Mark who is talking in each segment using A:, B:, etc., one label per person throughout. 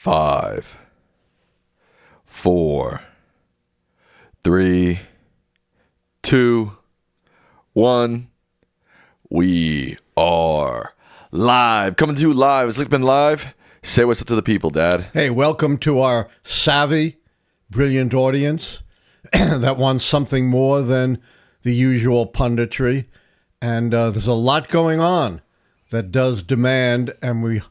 A: 5, 4, 3, 2, 1. We are live. Coming to you live. It's Lichtman Live. Say what's up to the people, Dad.
B: Hey, welcome to our savvy, brilliant audience that wants something more than the usual punditry. And there's a lot going on that does demand, and we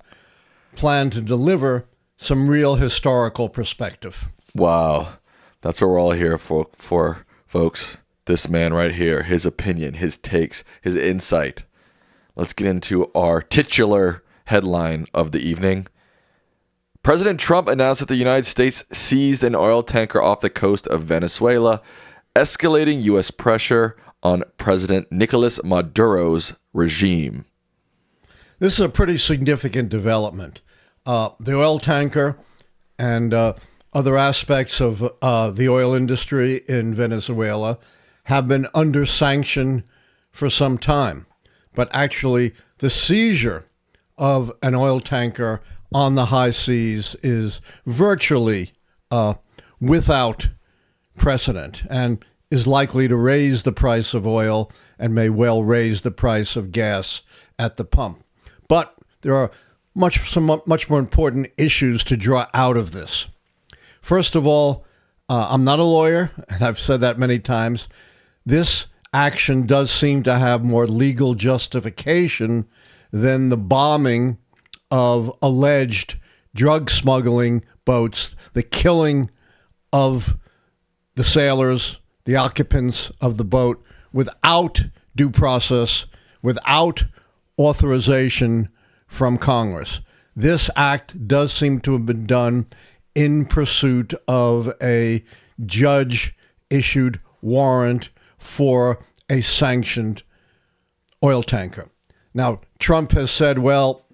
B: plan to deliver some real historical perspective.
A: Wow. That's what we're all here for, folks. This man right here, his opinion, his takes, his insight. Let's get into our titular headline of the evening. President Trump announced that the United States seized an oil tanker off the coast of Venezuela, escalating U.S. pressure on President Nicolas Maduro's regime.
B: This is a pretty significant development. The oil tanker and other aspects of the oil industry in Venezuela have been under sanction for some time. But actually, the seizure of an oil tanker on the high seas is virtually without precedent and is likely to raise the price of oil and may well raise the price of gas at the pump. But there are much more important issues to draw out of this. First of all, I'm not a lawyer, and I've said that many times. This action does seem to have more legal justification than the bombing of alleged drug smuggling boats, the killing of the sailors, the occupants of the boat, without due process, without authorization from Congress. This act does seem to have been done in pursuit of a judge-issued warrant for a sanctioned oil tanker. Now, Trump has said, well,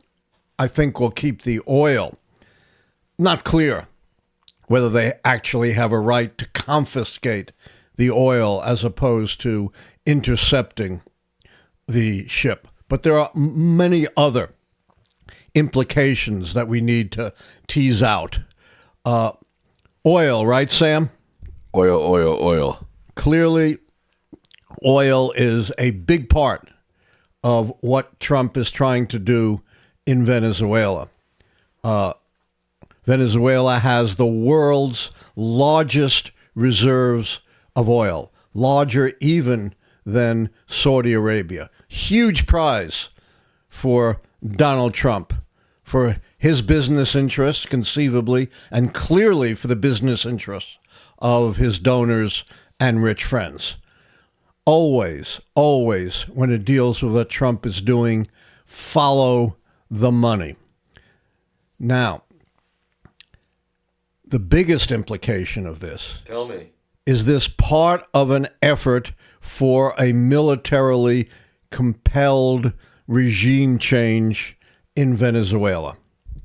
B: I think we'll keep the oil. Not clear whether they actually have a right to confiscate the oil as opposed to intercepting the ship. But there are many other implications that we need to tease out. Oil, right, Sam?
A: Oil.
B: Clearly, oil is a big part of what Trump is trying to do in Venezuela. Venezuela has the world's largest reserves of oil, larger even than Saudi Arabia. Huge prize for Donald Trump, for his business interests, conceivably, and clearly for the business interests of his donors and rich friends. Always, when it deals with what Trump is doing, follow the money. Now, the biggest implication of this,
A: Tell me,
B: is this part of an effort for a militarily compelled regime change in Venezuela.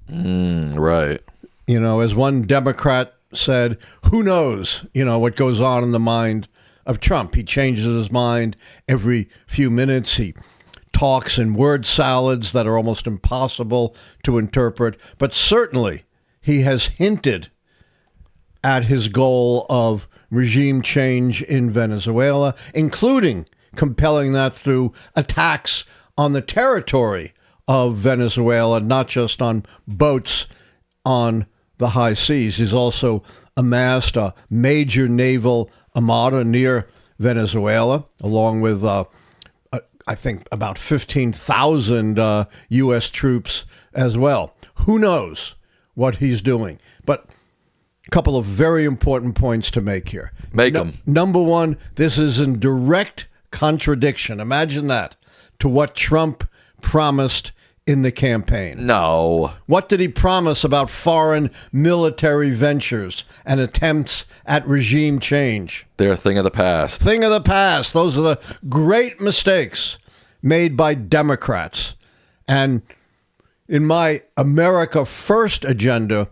A: Right.
B: You know, as one Democrat said, who knows, what goes on in the mind of Trump. He changes his mind every few minutes. He talks in word salads that are almost impossible to interpret. But certainly he has hinted at his goal of regime change in Venezuela, including compelling that through attacks on the territory of Venezuela, not just on boats on the high seas. He's also amassed a major naval armada near Venezuela, along with, I think, about 15,000 U.S. troops as well. Who knows what he's doing? But a couple of very important points to make here.
A: Make them.
B: Number one, this is in direct contradiction. Imagine that, to what Trump promised in the campaign.
A: No.
B: What did he promise about foreign military ventures and attempts at regime change?
A: They're a thing of the past.
B: Thing of the past. Those are the great mistakes made by Democrats. And in my America First agenda,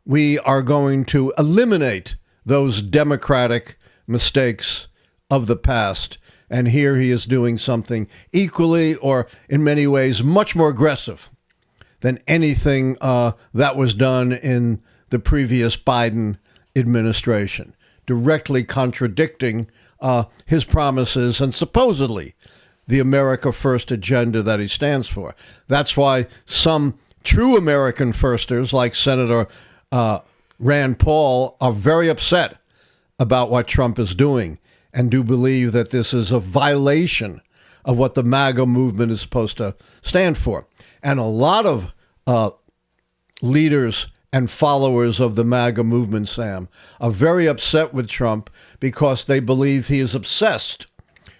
B: we are going to eliminate those Democratic mistakes of the past. And here he is doing something equally, or in many ways, much more aggressive than anything that was done in the previous Biden administration, directly contradicting his promises and supposedly the America First agenda that he stands for. That's why some true American firsters, like Senator Rand Paul, are very upset about what Trump is doing and do believe that this is a violation of what the MAGA movement is supposed to stand for. And a lot of leaders and followers of the MAGA movement, Sam, are very upset with Trump because they believe he is obsessed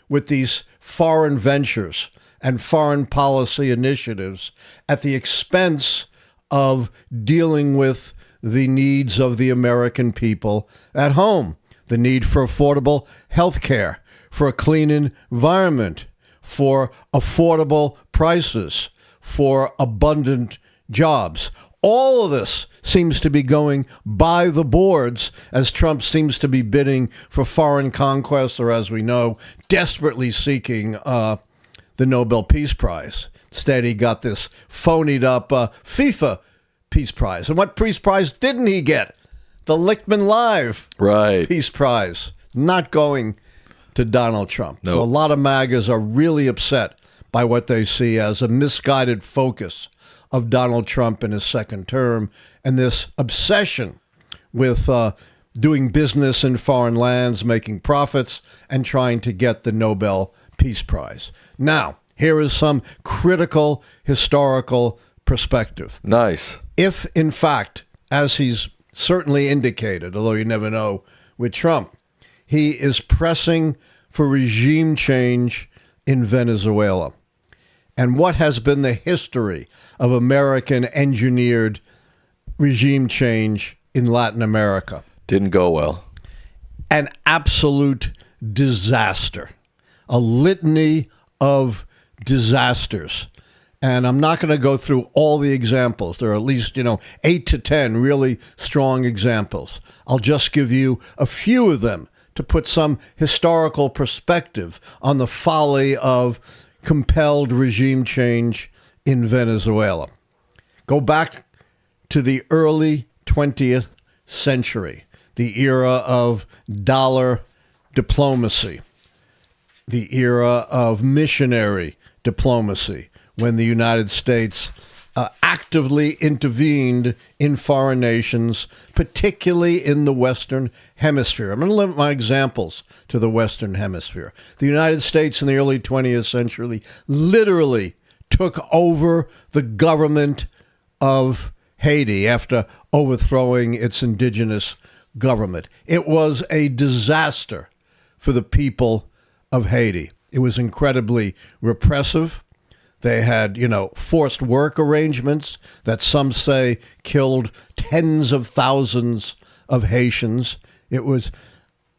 B: with these foreign ventures and foreign policy initiatives at the expense of dealing with the needs of the American people at home, the need for affordable health care, for a clean environment, for affordable prices, for abundant jobs. All of this seems to be going by the boards as Trump seems to be bidding for foreign conquest, or as we know, desperately seeking the Nobel Peace Prize. Instead, he got this phonied up FIFA Peace Prize. And what Peace Prize didn't he get? The Lichtman Live Peace Prize. Not going to Donald Trump.
A: Nope.
B: So a lot of MAGAs are really upset by what they see as a misguided focus of Donald Trump in his second term and this obsession with doing business in foreign lands, making profits, and trying to get the Nobel Peace Prize. Now, here is some critical historical perspective.
A: Nice.
B: If, in fact, as he's certainly indicated, although you never know with Trump, he is pressing for regime change in Venezuela. And what has been the history of American-engineered regime change in Latin America?
A: Didn't go well.
B: An absolute disaster. A litany of disasters. And I'm not going to go through all the examples. There are at least, 8 to 10 really strong examples. I'll just give you a few of them to put some historical perspective on the folly of compelled regime change in Venezuela. Go back to the early 20th century, the era of dollar diplomacy, the era of missionary diplomacy, when the United States actively intervened in foreign nations, particularly in the Western Hemisphere. I'm going to limit my examples to the Western Hemisphere. The United States in the early 20th century literally took over the government of Haiti after overthrowing its indigenous government. It was a disaster for the people of Haiti. It was incredibly repressive. They had, forced work arrangements that some say killed tens of thousands of Haitians. It was,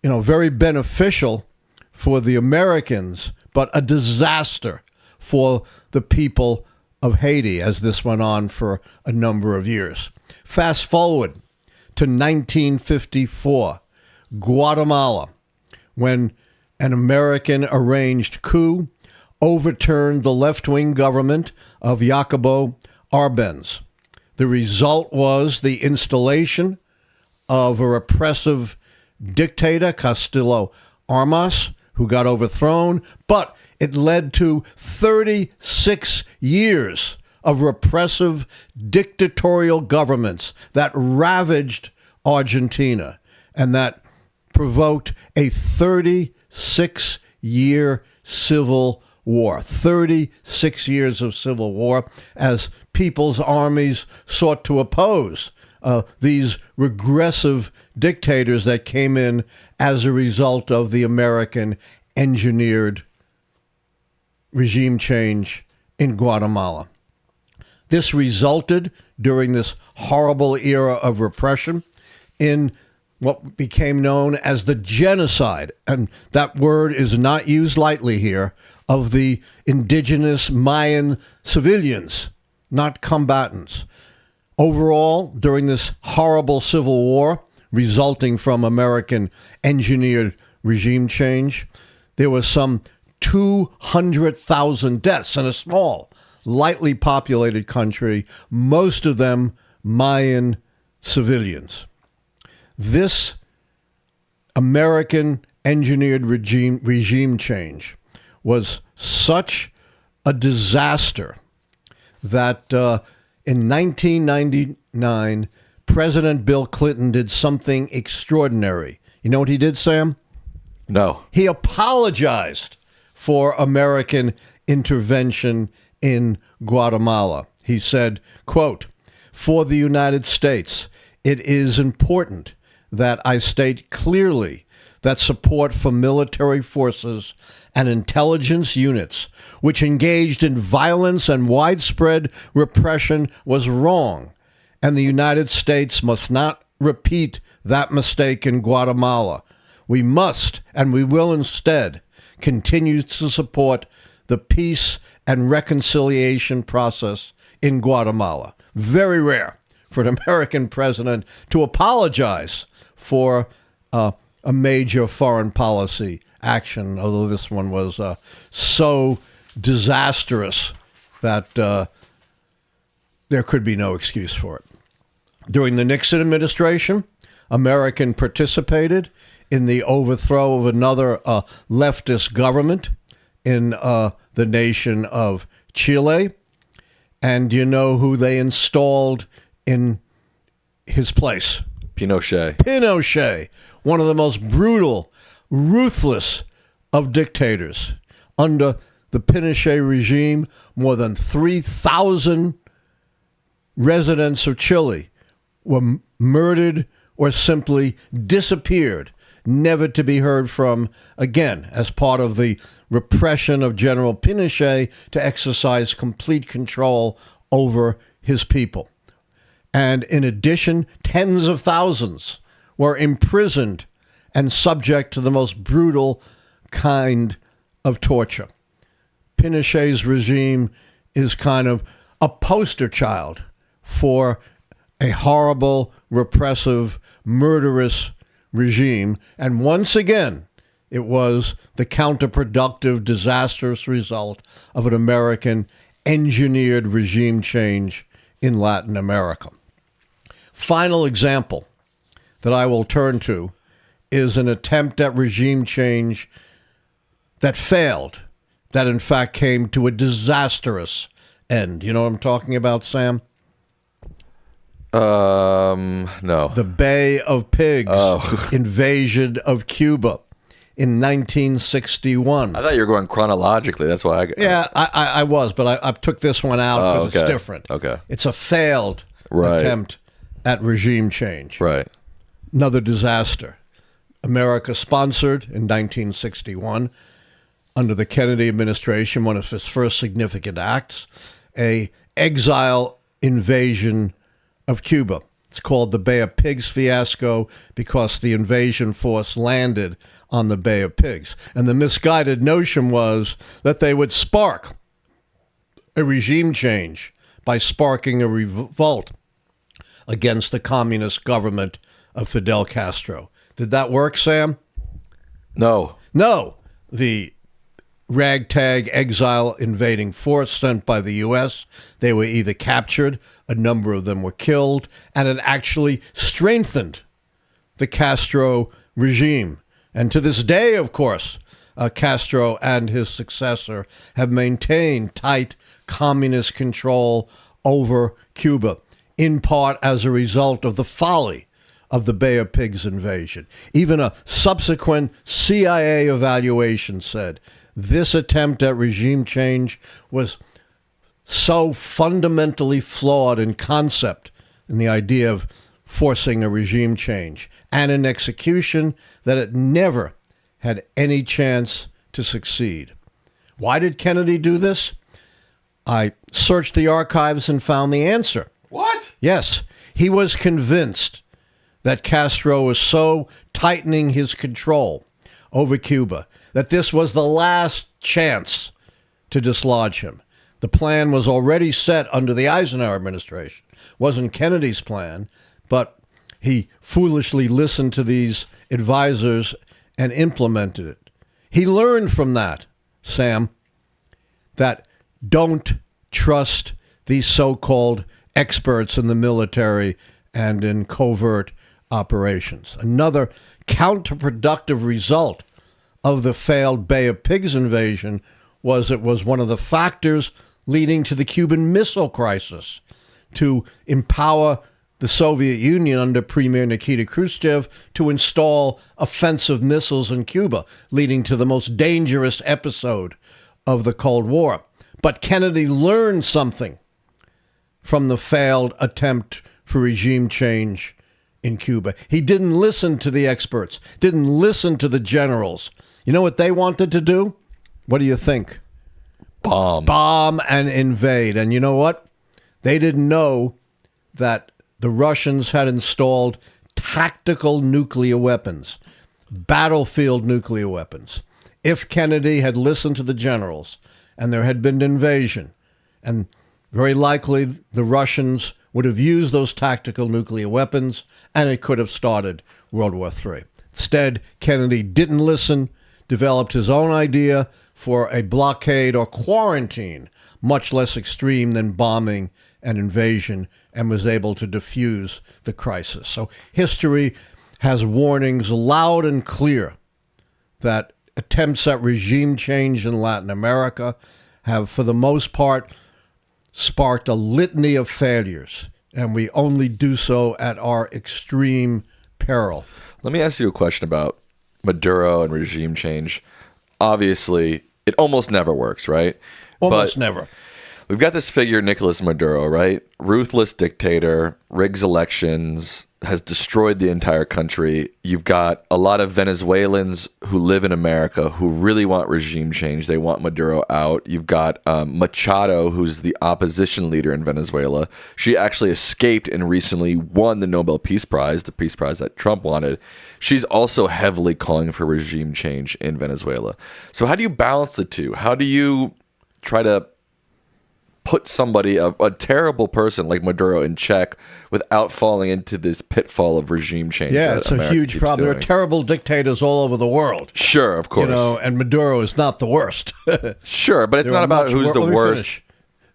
B: very beneficial for the Americans, but a disaster for the people of Haiti as this went on for a number of years. Fast forward to 1954, Guatemala, when an American-arranged coup overturned the left-wing government of Jacobo Arbenz. The result was the installation of a repressive dictator, Castillo Armas, who got overthrown, but it led to 36 years of repressive dictatorial governments that ravaged Argentina and that provoked a 36-year civil war, 36 years of civil war, as people's armies sought to oppose these regressive dictators that came in as a result of the American-engineered regime change in Guatemala. This resulted, during this horrible era of repression, in what became known as the genocide, and that word is not used lightly here, of the indigenous Mayan civilians, not combatants. Overall, during this horrible civil war resulting from American-engineered regime change, there was some 200,000 deaths in a small lightly populated country, most of them Mayan civilians. This American engineered regime change was such a disaster that in 1999, President Bill Clinton did something extraordinary. You know what he did, Sam?
A: No.
B: He apologized for American intervention in Guatemala. He said, quote, "For the United States, it is important that I state clearly that support for military forces and intelligence units which engaged in violence and widespread repression was wrong, and the United States must not repeat that mistake in Guatemala. We must, and we will instead, continue to support the peace and reconciliation process in Guatemala." Very rare for an American president to apologize for a major foreign policy action, although this one was so disastrous that there could be no excuse for it. During the Nixon administration, America participated in the overthrow of another leftist government in the nation of Chile. And you know who they installed in his place?
A: Pinochet.
B: Pinochet, one of the most brutal, ruthless of dictators. Under the Pinochet regime, more than 3,000 residents of Chile were murdered or simply disappeared, never to be heard from again, as part of the repression of General Pinochet to exercise complete control over his people. And in addition, tens of thousands were imprisoned and subject to the most brutal kind of torture. Pinochet's regime is kind of a poster child for a horrible, repressive, murderous regime. And once again, it was the counterproductive, disastrous result of an American engineered regime change in Latin America. Final example that I will turn to is an attempt at regime change that failed, that in fact came to a disastrous end. You know what I'm talking about, Sam?
A: No.
B: The Bay of Pigs invasion of Cuba in 1961.
A: I thought you were going chronologically. That's why
B: I was, but I took this one out because it's different.
A: Okay.
B: It's a failed attempt at regime change.
A: Right.
B: Another disaster. America sponsored in 1961, under the Kennedy administration, one of its first significant acts, a exile invasion of Cuba. It's called the Bay of Pigs fiasco because the invasion force landed on the Bay of Pigs. And the misguided notion was that they would spark a regime change by sparking a revolt against the communist government of Fidel Castro. Did that work, Sam?
A: No.
B: No. The ragtag exile invading force sent by the U.S., they were either captured, a number of them were killed, and it actually strengthened the Castro regime. And to this day, of course, Castro and his successor have maintained tight communist control over Cuba, in part as a result of the folly of the Bay of Pigs invasion. Even a subsequent CIA evaluation said this attempt at regime change was so fundamentally flawed in concept, in the idea of forcing a regime change, and in execution, that it never had any chance to succeed. Why did Kennedy do this? I searched the archives and found the answer.
A: What?
B: Yes, he was convinced that Castro was so tightening his control over Cuba that this was the last chance to dislodge him. The plan was already set under the Eisenhower administration. It wasn't Kennedy's plan, but he foolishly listened to these advisors and implemented it. He learned from that, Sam, that don't trust these so-called experts in the military and in covert operations. Another counterproductive result of the failed Bay of Pigs invasion was it was one of the factors leading to the Cuban Missile Crisis, to empower the Soviet Union under Premier Nikita Khrushchev to install offensive missiles in Cuba, leading to the most dangerous episode of the Cold War. But Kennedy learned something from the failed attempt for regime change in Cuba. He didn't listen to the experts, didn't listen to the generals. You know what they wanted to do? What do you think? Bomb and invade. And you know what? They didn't know that the Russians had installed tactical nuclear weapons, battlefield nuclear weapons. If Kennedy had listened to the generals and there had been an invasion, and very likely the Russians would have used those tactical nuclear weapons, and it could have started World War III. Instead, Kennedy didn't listen, developed his own idea for a blockade or quarantine, much less extreme than bombing and invasion, and was able to defuse the crisis. So history has warnings loud and clear that attempts at regime change in Latin America have, for the most part, sparked a litany of failures, and we only do so at our extreme peril.
A: Let me ask you a question about Maduro and regime change. Obviously, it almost never works, right?
B: Almost never.
A: We've got this figure, Nicolas Maduro, right? Ruthless dictator, rigs elections, has destroyed the entire country. You've got a lot of Venezuelans who live in America who really want regime change. They want Maduro out. You've got Machado, who's the opposition leader in Venezuela. She actually escaped and recently won the Nobel Peace Prize, the peace prize that Trump wanted. She's also heavily calling for regime change in Venezuela. So how do you balance the two? How do you try to put somebody, a terrible person like Maduro, in check without falling into this pitfall of regime change?
B: Yeah, it's a huge problem. There are terrible dictators all over the world.
A: Sure, of course.
B: You know, and Maduro is not the worst.
A: Sure, but it's not about who's the worst.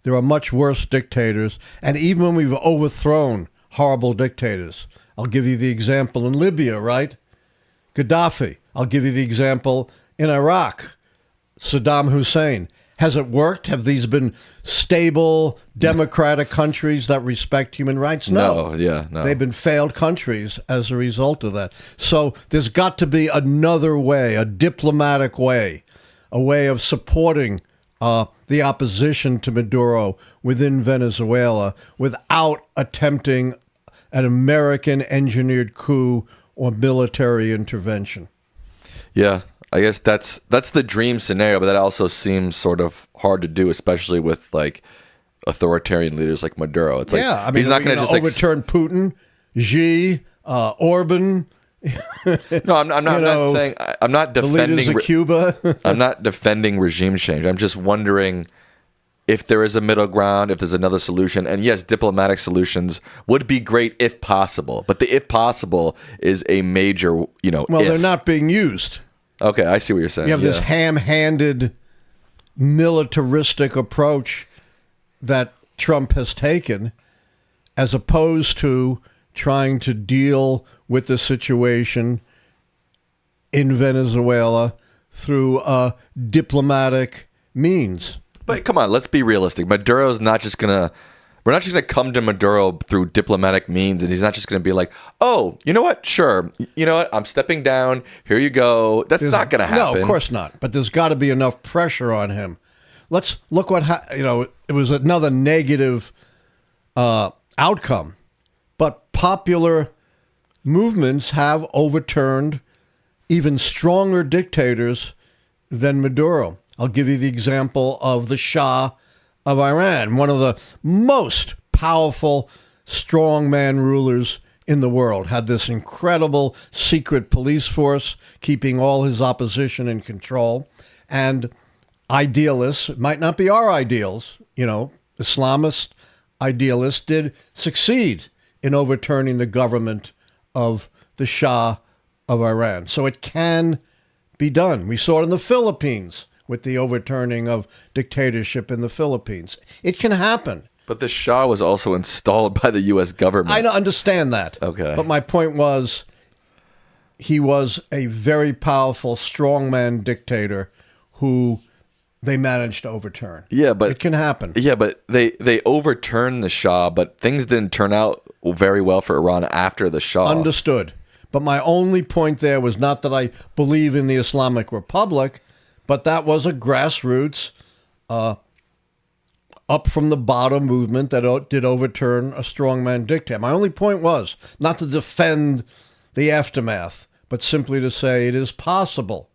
B: There are much worse dictators, and even when we've overthrown horrible dictators, I'll give you the example in Libya, right? Gaddafi. I'll give you the example in Iraq. Saddam Hussein. Has it worked? Have these been stable, democratic countries that respect human rights? No.
A: No.
B: They've been failed countries as a result of that. So there's got to be another way, a diplomatic way, a way of supporting the opposition to Maduro within Venezuela without attempting an American-engineered coup or military intervention.
A: Yeah. I guess that's the dream scenario, but that also seems sort of hard to do, especially with like authoritarian leaders like Maduro. It's like,
B: yeah, I mean,
A: he's not going to just
B: overturn Putin, Xi, Orban.
A: No, I'm not saying, I'm not defending
B: the leaders of Cuba.
A: I'm not defending regime change. I'm just wondering if there is a middle ground, if there's another solution. And yes, diplomatic solutions would be great if possible, but the if possible is a major, well,
B: they're not being used.
A: Okay, I see what you're saying.
B: You have this ham-handed, militaristic approach that Trump has taken, as opposed to trying to deal with the situation in Venezuela through diplomatic means.
A: But come on, let's be realistic. Maduro's not just going to... We're not just going to come to Maduro through diplomatic means, and he's not just going to be like, oh, you know what? Sure. You know what? I'm stepping down. Here you go. That's not going to happen.
B: No, of course not. But there's got to be enough pressure on him. Let's look what, it was another negative outcome. But popular movements have overturned even stronger dictators than Maduro. I'll give you the example of the Shah of Iran, one of the most powerful strongman rulers in the world, had this incredible secret police force keeping all his opposition in control. And idealists, it might not be our ideals, Islamist idealists did succeed in overturning the government of the Shah of Iran. So it can be done. We saw it in the Philippines with the overturning of dictatorship in the Philippines. It can happen.
A: But the Shah was also installed by the U.S. government.
B: I understand that.
A: Okay.
B: But my point was, he was a very powerful strongman dictator who they managed to overturn.
A: Yeah, but
B: it can happen.
A: Yeah, but they overturned the Shah, but things didn't turn out very well for Iran after the Shah.
B: Understood. But my only point there was not that I believe in the Islamic Republic, but that was a grassroots, up from the bottom movement that did overturn a strongman dictator. My only point was not to defend the aftermath, but simply to say it is possible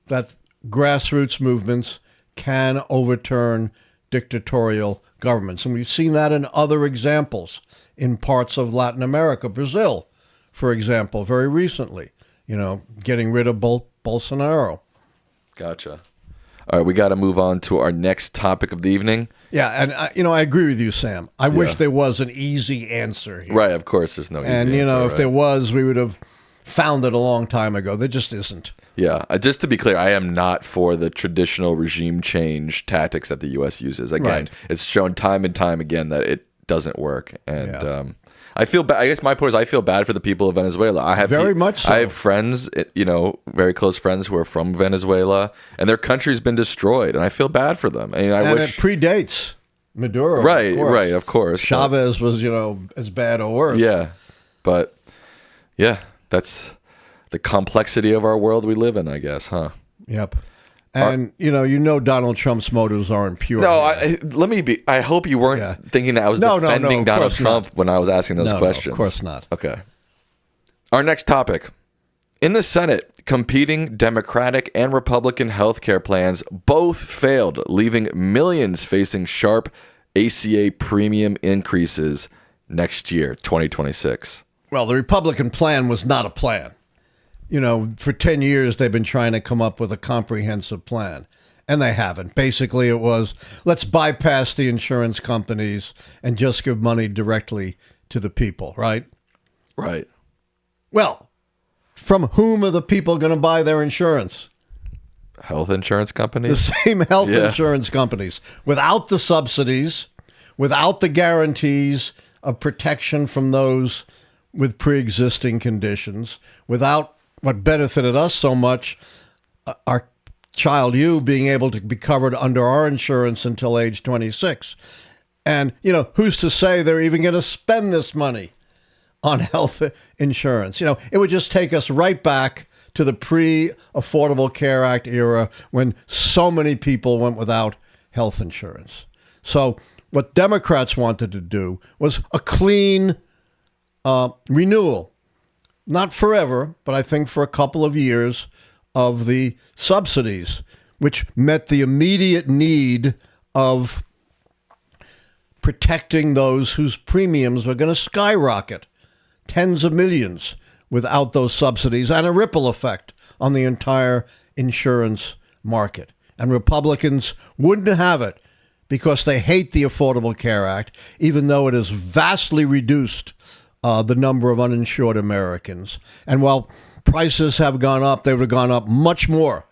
B: that grassroots movements can overturn dictatorial governments. And we've seen that in other examples in parts of Latin America. Brazil, for example, very recently, getting rid of Bolsonaro.
A: Gotcha. All right, we got to move on to our next topic of the evening.
B: Yeah, and I agree with you, Sam. I wish there was an easy answer here.
A: Right, of course, there's no easy answer.
B: And, if there was, we would have found it a long time ago. There just isn't.
A: Yeah, just to be clear, I am not for the traditional regime change tactics that the U.S. uses. Again, It's shown time and time again that it doesn't work. And I feel bad. I guess my point is I feel bad for the people of Venezuela. I have
B: very much so.
A: I have friends, very close friends who are from Venezuela, and their country's been destroyed, and I feel bad for them. I wish
B: it predates Maduro.
A: Right, of course.
B: Chavez was, as bad or worse.
A: Yeah, but that's the complexity of our world we live in, I guess, huh?
B: Yep. And Donald Trump's motives aren't pure.
A: No, I hope you weren't thinking that I was defending Donald Trump when I was asking those questions.
B: No, of course not.
A: Okay. Our next topic. In the Senate, competing Democratic and Republican healthcare plans both failed, leaving millions facing sharp ACA premium increases next year, 2026.
B: Well, the Republican plan was not a plan. For 10 years, they've been trying to come up with a comprehensive plan, and they haven't. Basically, it was, let's bypass the insurance companies and just give money directly to the people, right?
A: Right.
B: Well, from whom are the people going to buy their insurance?
A: Health insurance companies?
B: The same health insurance companies. Without the subsidies, without the guarantees of protection from those with pre-existing conditions, without what benefited us so much, our child, you, being able to be covered under our insurance until age 26. And, who's to say they're even going to spend this money on health insurance? It would just take us right back to the pre-Affordable Care Act era when so many people went without health insurance. So what Democrats wanted to do was a clean renewal. Not forever, but I think for a couple of years of the subsidies, which met the immediate need of protecting those whose premiums were going to skyrocket, tens of millions without those subsidies, and a ripple effect on the entire insurance market. And Republicans wouldn't have it because they hate the Affordable Care Act, even though it has vastly reduced the number of uninsured Americans. And while prices have gone up, they would have gone up much more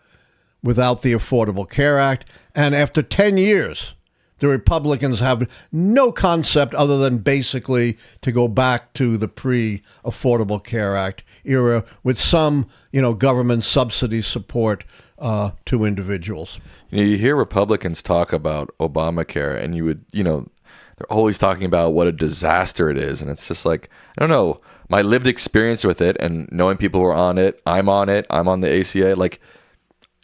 B: without the Affordable Care Act. And after 10 years, the Republicans have no concept other than basically to go back to the pre-Affordable Care Act era with some, government subsidy support to individuals.
A: You hear Republicans talk about Obamacare, and they're always talking about what a disaster it is. And it's just like, I don't know, my lived experience with it and knowing people who are on it, I'm on the ACA,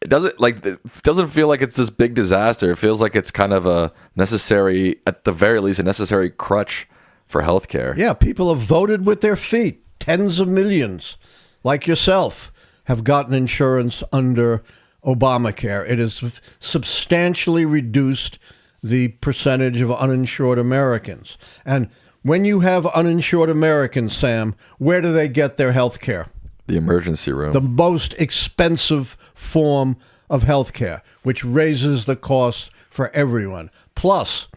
A: it doesn't feel like it's this big disaster. It feels like it's kind of a necessary, at the very least, a necessary crutch for healthcare.
B: Yeah, people have voted with their feet. Tens of millions, like yourself, have gotten insurance under Obamacare. It has substantially reduced the percentage of uninsured Americans. And when you have uninsured Americans, Sam, where do they get their health care?
A: The emergency room.
B: The most expensive form of health care, which raises the cost for everyone. Plus,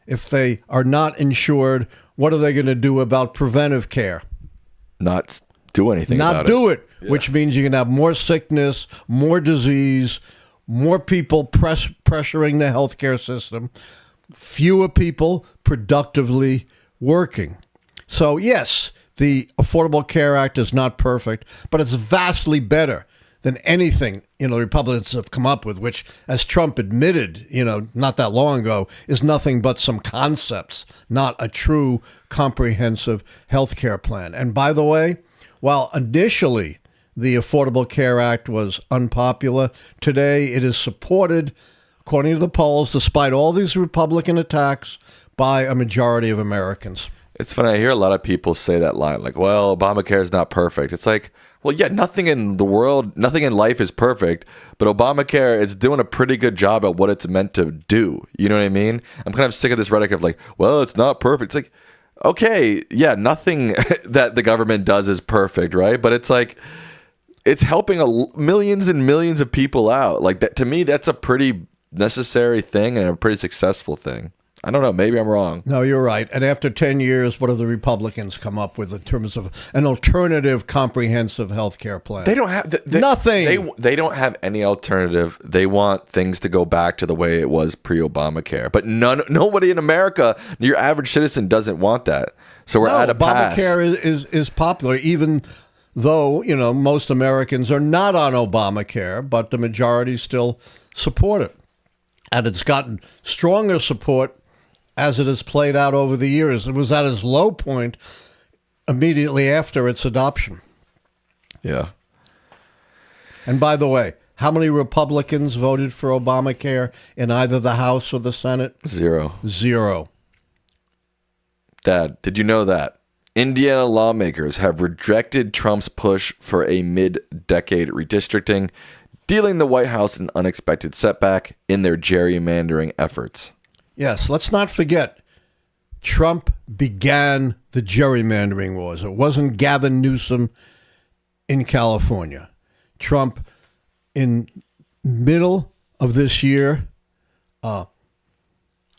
B: if they are not insured, what are they going to do about preventive care?
A: Not do anything about it.
B: Not do it, which means you can have more sickness, more disease, more people pressuring the healthcare system, fewer people productively working. So yes, the Affordable Care Act is not perfect, but it's vastly better than anything, the Republicans have come up with, which, as Trump admitted, not that long ago, is nothing but some concepts, not a true comprehensive health care plan. And by the way, while initially the Affordable Care Act was unpopular, today it is supported, according to the polls, despite all these Republican attacks, by a majority of Americans.
A: It's funny. I hear a lot of people say that line, like, well, Obamacare is not perfect. It's like, well, yeah, nothing in the world, nothing in life is perfect, but Obamacare is doing a pretty good job at what it's meant to do. You know what I mean? I'm kind of sick of this rhetoric of like, well, it's not perfect. It's like, okay, yeah, nothing that the government does is perfect, right? But it's like, it's helping millions and millions of people out. Like that, to me, that's a pretty necessary thing and a pretty successful thing. I don't know. Maybe I'm wrong.
B: No, you're right. And after 10 years, what do the Republicans come up with in terms of an alternative comprehensive health care plan?
A: They don't have
B: nothing.
A: They don't have any alternative. They want things to go back to the way it was pre-Obamacare. But nobody in America, your average citizen, doesn't want that. So we're at a pass.
B: Obamacare is popular, even though most Americans are not on Obamacare, but the majority still support it, and it's gotten stronger support as it has played out over the years. It was at its low point immediately after its adoption.
A: Yeah.
B: And by the way, how many Republicans voted for Obamacare in either the House or the Senate? Zero.
A: Dad, did you know that? Indiana lawmakers have rejected Trump's push for a mid-decade redistricting, dealing the White House an unexpected setback in their gerrymandering efforts.
B: Yes, let's not forget, Trump began the gerrymandering wars. It wasn't Gavin Newsom in California. Trump, in middle of this year,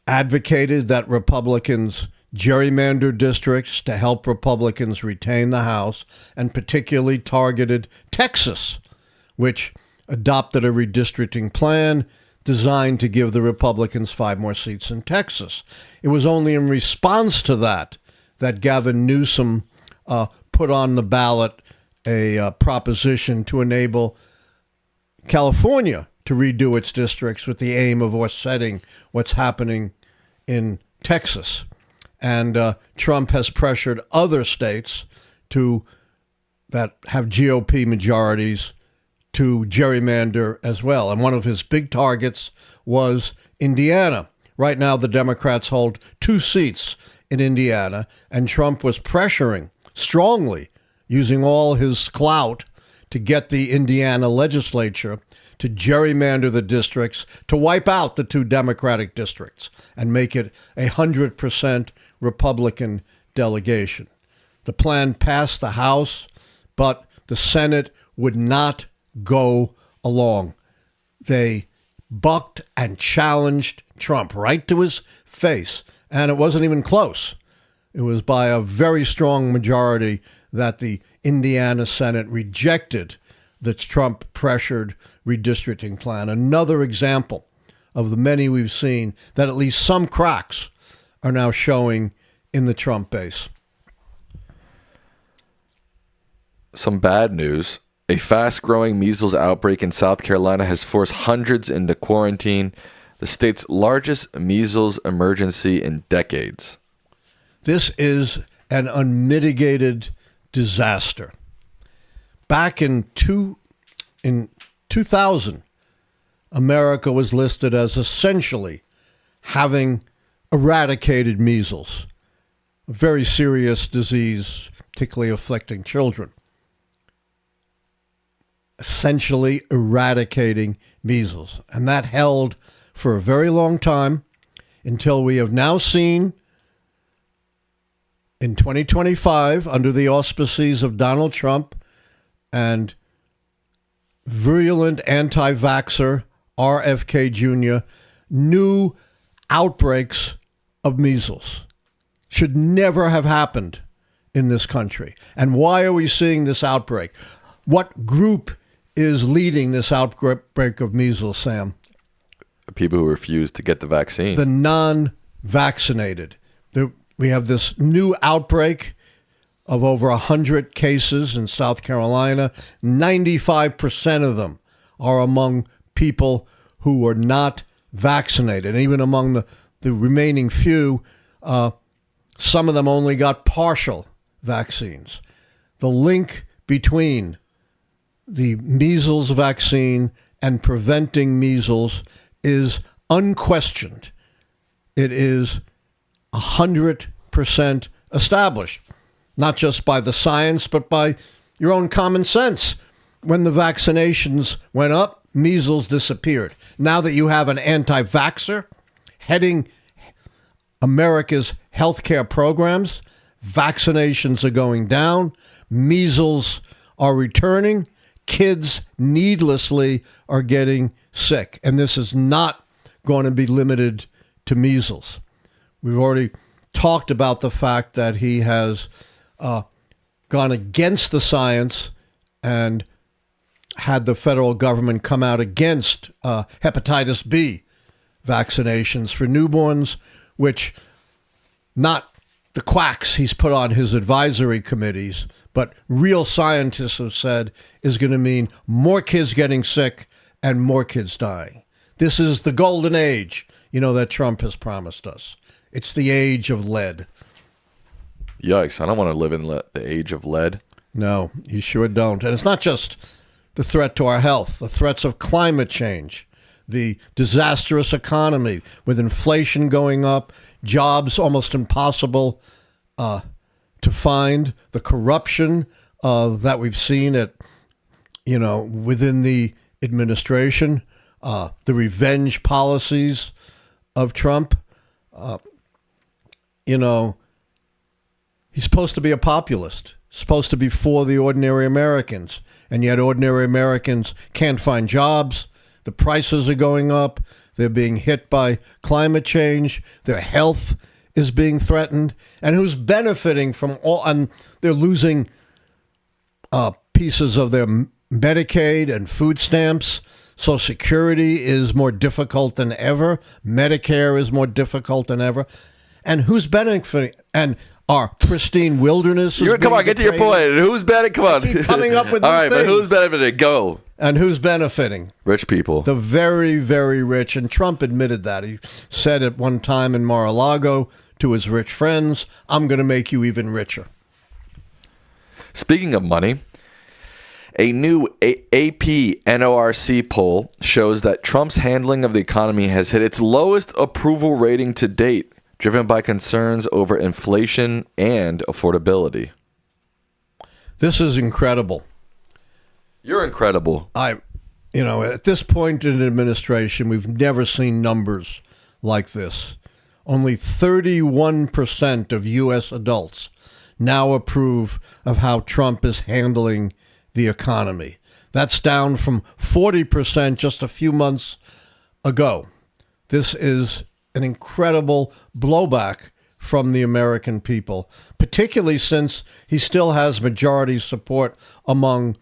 B: advocated that Republicans gerrymander districts to help Republicans retain the House, and particularly targeted Texas, which adopted a redistricting plan designed to give the Republicans 5 more seats in Texas. It was only in response to that Gavin Newsom put on the ballot a proposition to enable California to redo its districts with the aim of offsetting what's happening in Texas. And Trump has pressured other states that have GOP majorities to gerrymander as well. And one of his big targets was Indiana. Right now, the Democrats hold 2 seats in Indiana, and Trump was pressuring strongly, using all his clout, to get the Indiana legislature to gerrymander the districts, to wipe out the 2 Democratic districts and make it 100% Republican delegation. The plan passed the House, but the Senate would not go along. They bucked and challenged Trump right to his face, and it wasn't even close. It was by a very strong majority that the Indiana Senate rejected the Trump-pressured redistricting plan. Another example of the many we've seen that at least some cracks are now showing in the Trump base.
A: Some bad news. A fast-growing measles outbreak in South Carolina has forced hundreds into quarantine, the state's largest measles emergency in decades.
B: This is an unmitigated disaster. Back in 2000, America was listed as essentially having eradicated measles, a very serious disease, particularly afflicting children. Essentially eradicating measles. And that held for a very long time until we have now seen in 2025, under the auspices of Donald Trump and virulent anti-vaxxer RFK Jr., new outbreaks of measles. Should never have happened in this country. And why are we seeing this outbreak? What group is leading this outbreak of measles, Sam?
A: People who refuse to get the vaccine.
B: The non-vaccinated. We have this new outbreak of over 100 cases in South Carolina. 95% of them are among people who are not vaccinated. And even among the remaining few, some of them only got partial vaccines. The link between the measles vaccine and preventing measles is unquestioned. It is 100% established, not just by the science, but by your own common sense. When the vaccinations went up, measles disappeared. Now that you have an anti-vaxxer heading America's healthcare programs, vaccinations are going down, measles are returning, kids needlessly are getting sick. And this is not going to be limited to measles. We've already talked about the fact that he has gone against the science and had the federal government come out against hepatitis B vaccinations for newborns, which not the quacks he's put on his advisory committees, but real scientists have said is going to mean more kids getting sick and more kids dying. This is the golden age, that Trump has promised us. It's the age of lead.
A: Yikes, I don't want to live in the age of lead.
B: No, you sure don't. And it's not just the threat to our health, the threats of climate change, the disastrous economy with inflation going up, jobs almost impossible to find, the corruption that we've seen within the administration, the revenge policies of Trump. He's supposed to be a populist, supposed to be for the ordinary Americans, and yet ordinary Americans can't find jobs. The prices are going up. They're being hit by climate change. Their health is being threatened. And who's benefiting from all? And they're losing pieces of their Medicaid and food stamps. Social Security is more difficult than ever. Medicare is more difficult than ever. And who's benefiting? And our pristine wilderness is
A: Come on, get to your point. Who's benefiting? Come on.
B: Keep coming up with
A: all right,
B: things.
A: but who's benefiting? Go.
B: And who's benefiting?
A: Rich people.
B: The very, very rich. And Trump admitted that. He said at one time in Mar-a-Lago to his rich friends, I'm going to make you even richer.
A: Speaking of money, a new AP NORC poll shows that Trump's handling of the economy has hit its lowest approval rating to date, driven by concerns over inflation and affordability.
B: This is incredible.
A: You're incredible.
B: At this point in administration, we've never seen numbers like this. Only 31% of U.S. adults now approve of how Trump is handling the economy. That's down from 40% just a few months ago. This is an incredible blowback from the American people, particularly since he still has majority support among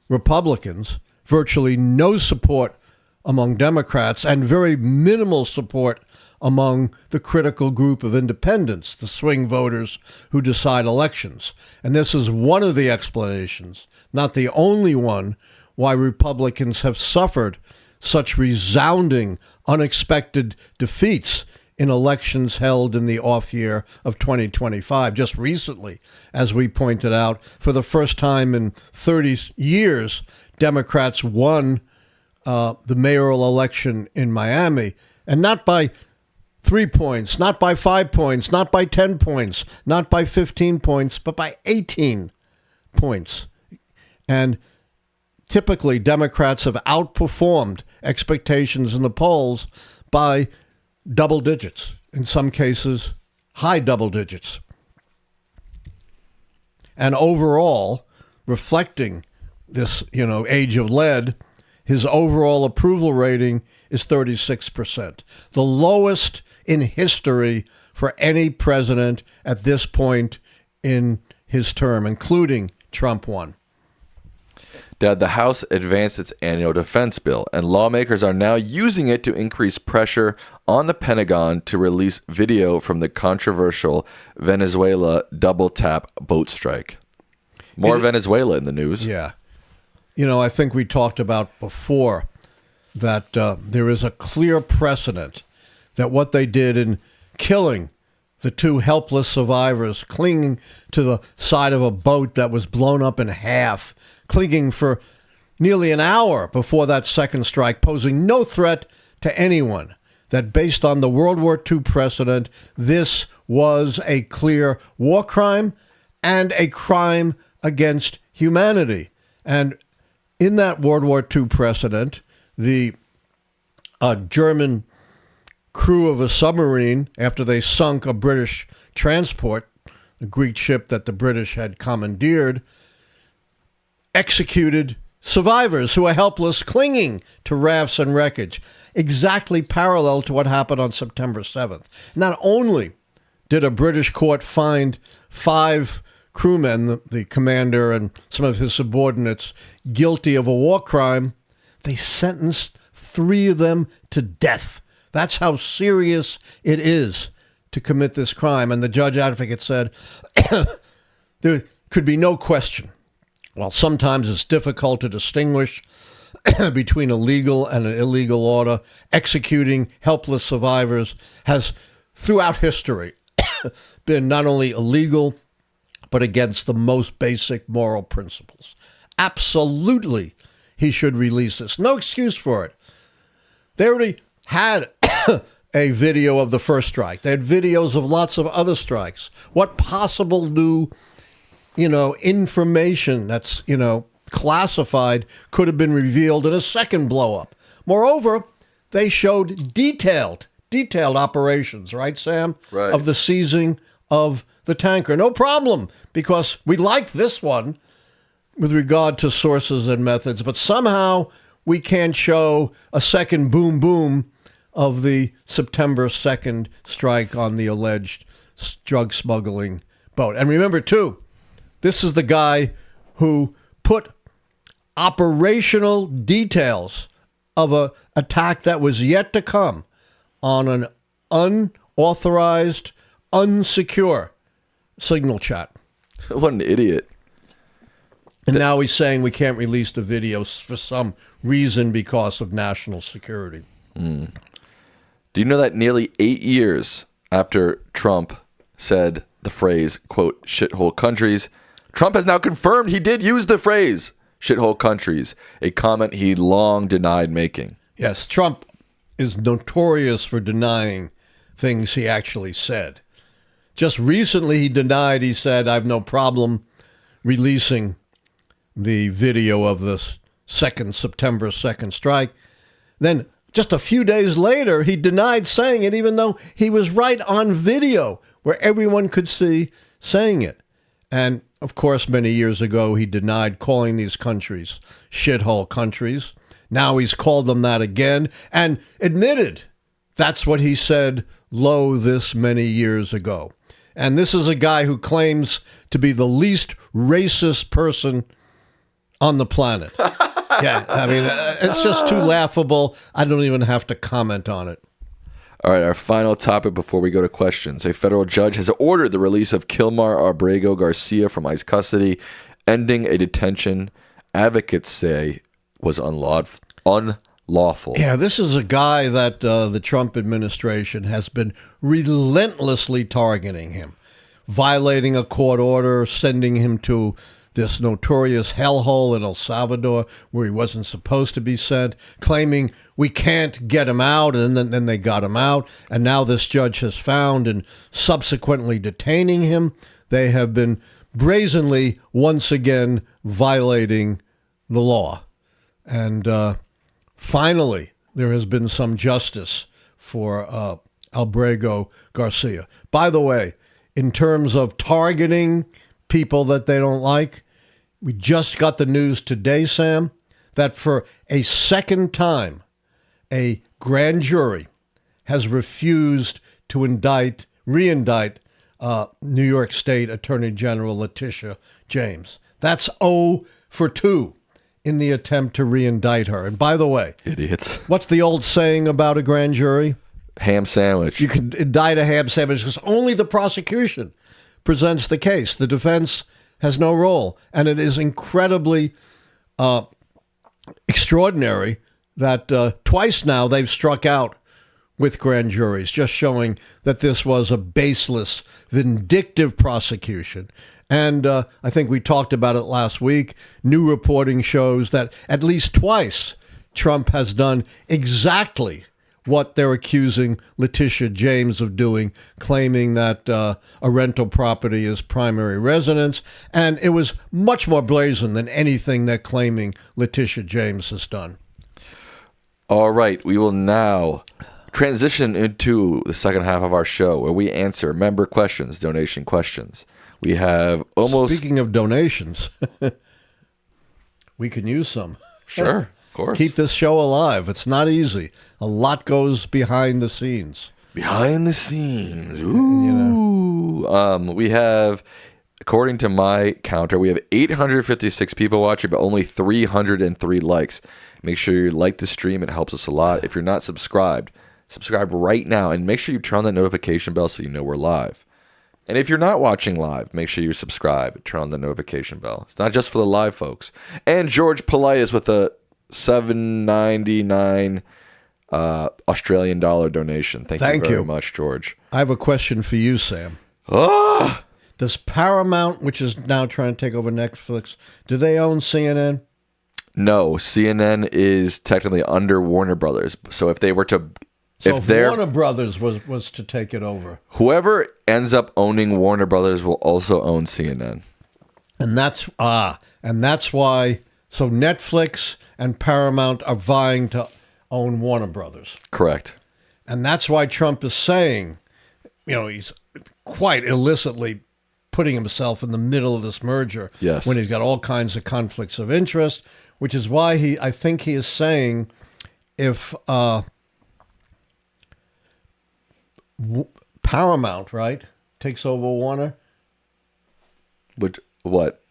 B: Republicans, virtually no support among Democrats, and very minimal support among the critical group of independents, the swing voters who decide elections. And this is one of the explanations, not the only one, why Republicans have suffered such resounding, unexpected defeats in elections held in the off year of 2025. Just recently, as we pointed out, for the first time in 30 years, Democrats won the mayoral election in Miami, and not by 3 points, not by 5 points, not by 10 points, not by 15 points, but by 18 points. And typically, Democrats have outperformed expectations in the polls by double digits, in some cases, high double digits. And overall, reflecting this, age of lead, his overall approval rating is 36%, the lowest in history for any president at this point in his term, including Trump 1.
A: Dad, the House advanced its annual defense bill, and lawmakers are now using it to increase pressure on the Pentagon to release video from the controversial Venezuela double-tap boat strike. More Venezuela in the news.
B: Yeah. You know, I think we talked about before that there is a clear precedent that what they did in killing the two helpless survivors, clinging to the side of a boat that was blown up in half, clinging for nearly an hour before that second strike, posing no threat to anyone, that based on the World War II precedent, this was a clear war crime and a crime against humanity. And in that World War II precedent, the German crew of a submarine, after they sunk a British transport, a Greek ship that the British had commandeered, executed survivors who were helpless, clinging to rafts and wreckage, exactly parallel to what happened on September 7th. Not only did a British court find 5 crewmen, the commander and some of his subordinates, guilty of a war crime, they sentenced 3 of them to death. That's how serious it is to commit this crime. And the judge advocate said, there could be no question. While sometimes it's difficult to distinguish between a legal and an illegal order, executing helpless survivors has, throughout history, been not only illegal, but against the most basic moral principles. Absolutely, he should release this. No excuse for it. They already had a video of the first strike. They had videos of lots of other strikes. What possible new, information that's, classified could have been revealed in a second blow up? Moreover, they showed detailed operations, right, Sam?
A: Right.
B: Of the seizing of the tanker. No problem, because we like this one with regard to sources and methods, but somehow we can't show a second boom boom of the September 2nd strike on the alleged drug smuggling boat. And remember, too, this is the guy who put operational details of an attack that was yet to come on an unauthorized, unsecure signal chat.
A: What an idiot.
B: And now he's saying we can't release the videos for some reason because of national security.
A: Do you know that nearly 8 years after Trump said the phrase, quote, shithole countries, Trump has now confirmed he did use the phrase shithole countries, a comment he long denied making.
B: Yes, Trump is notorious for denying things he actually said. Just recently he said, I have no problem releasing the video of the September 2nd strike. Then just a few days later, he denied saying it, even though he was right on video where everyone could see saying it. And of course, many years ago, he denied calling these countries shithole countries. Now he's called them that again and admitted that's what he said this many years ago. And this is a guy who claims to be the least racist person on the planet. Yeah, I mean, it's just too laughable. I don't even have to comment on it.
A: All right, our final topic before we go to questions. A federal judge has ordered the release of Kilmar Abrego Garcia from ICE custody, ending a detention advocates say was unlawful.
B: Yeah, this is a guy that the Trump administration has been relentlessly targeting him, violating a court order, sending him to this notorious hellhole in El Salvador where he wasn't supposed to be sent, claiming we can't get him out, and then they got him out. And now this judge has found and subsequently detaining him. They have been brazenly, once again, violating the law. And finally, there has been some justice for Abrego Garcia. By the way, in terms of targeting people that they don't like, we just got the news today, Sam, that for a second time, a grand jury has refused to re-indict New York State Attorney General Letitia James. That's 0 for 2 in the attempt to re-indict her. And by the way,
A: Idiots.
B: what's the old saying about a grand jury?
A: Ham sandwich.
B: You can indict a ham sandwich because only the prosecution presents the case. The defense has no role. And it is incredibly extraordinary that twice now they've struck out with grand juries, just showing that this was a baseless, vindictive prosecution. And I think we talked about it last week. New reporting shows that at least twice Trump has done exactly what they're accusing Letitia James of doing, claiming that a rental property is primary residence. And it was much more brazen than anything they're claiming Letitia James has done.
A: All right, we will now transition into the second half of our show where we answer member questions, donation questions. We have almost...
B: Speaking of donations, we can use some.
A: Sure, of course.
B: Keep this show alive. It's not easy. A lot goes behind the scenes.
A: Behind the scenes. Ooh. We have, according to my counter, we have 856 people watching, but only 303 likes. Make sure you like the stream. It helps us a lot. If you're not subscribed, subscribe right now. And make sure you turn on that notification bell so you know we're live. And if you're not watching live, make sure you subscribe. Turn on the notification bell. It's not just for the live folks. And George Politis with a $7.99 Australian dollar donation. Thank you very much, George.
B: I have a question for you, Sam.
A: Ah!
B: Does Paramount, which is now trying to take over Netflix, do they own CNN?
A: No, CNN is technically under Warner Brothers. So if they were to...
B: if Warner Brothers was to take it over.
A: Whoever ends up owning Warner Brothers will also own CNN.
B: And that's why... So Netflix and Paramount are vying to own Warner Brothers.
A: Correct.
B: And that's why Trump is saying, he's quite illicitly putting himself in the middle of this merger.
A: Yes.
B: When he's got all kinds of conflicts of interest, which is why I think he is saying if Paramount, right, takes over Warner.
A: What?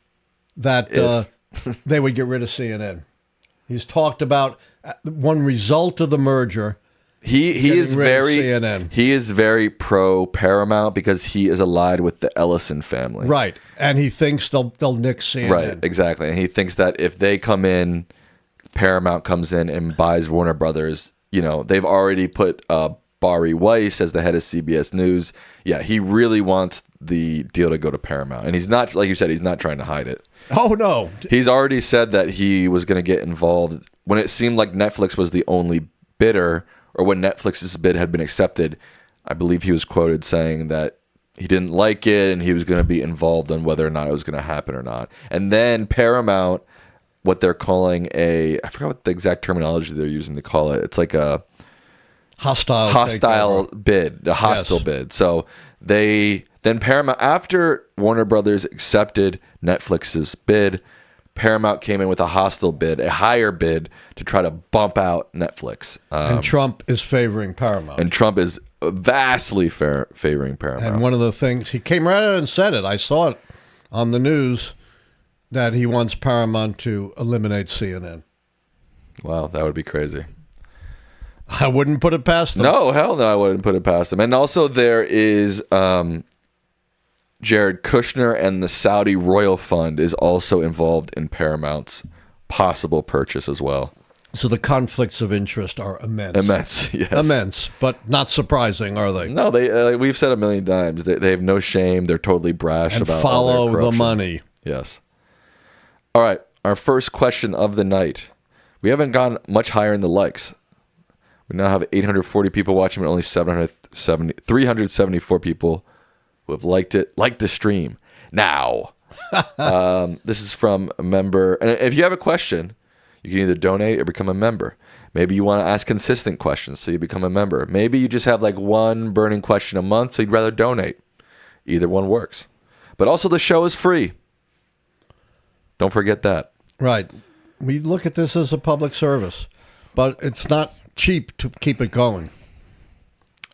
B: That they would get rid of CNN. He's talked about one result of the merger.
A: He is very pro Paramount because he is allied with the Ellison family.
B: Right. And he thinks they'll nick CNN.
A: Right, exactly. And he thinks that if they come in, Paramount comes in and buys Warner Brothers, they've already put Bari Weiss as the head of CBS News. Yeah, he really wants the deal to go to Paramount. And he's not, like you said, he's not trying to hide it.
B: Oh, no.
A: He's already said that he was going to get involved when it seemed like Netflix was the only bidder, or when Netflix's bid had been accepted. I believe he was quoted saying that he didn't like it and he was going to be involved on whether or not it was going to happen or not. And then Paramount, what they're calling I forgot what the exact terminology they're using to call it. It's like a hostile bid, a hostile bid. So then Paramount, after Warner Brothers accepted Netflix's bid, Paramount came in with a hostile bid, a higher bid to try to bump out Netflix.
B: And Trump is favoring Paramount.
A: And Trump is vastly favoring Paramount.
B: And one of the things, he came right out and said it. I saw it on the news that he wants Paramount to eliminate CNN.
A: Wow, that would be crazy.
B: I wouldn't put it past them.
A: No, hell no, I wouldn't put it past them. And also there is Jared Kushner and the Saudi Royal Fund is also involved in Paramount's possible purchase as well.
B: So the conflicts of interest are immense.
A: Immense, yes.
B: Immense, but not surprising, are they?
A: No, they we've said a million times. They have no shame. They're totally brash about all their
B: follow
A: corruption.
B: the money.
A: Yes. All right, our first question of the night. We haven't gone much higher in the likes. We now have 840 people watching, but only 374 people who have liked the stream. Now, this is from a member. And if you have a question, you can either donate or become a member. Maybe you want to ask consistent questions, so you become a member. Maybe you just have like one burning question a month, so you'd rather donate. Either one works. But also the show is free. Don't forget that.
B: Right. We look at this as a public service, but it's not cheap to keep it going.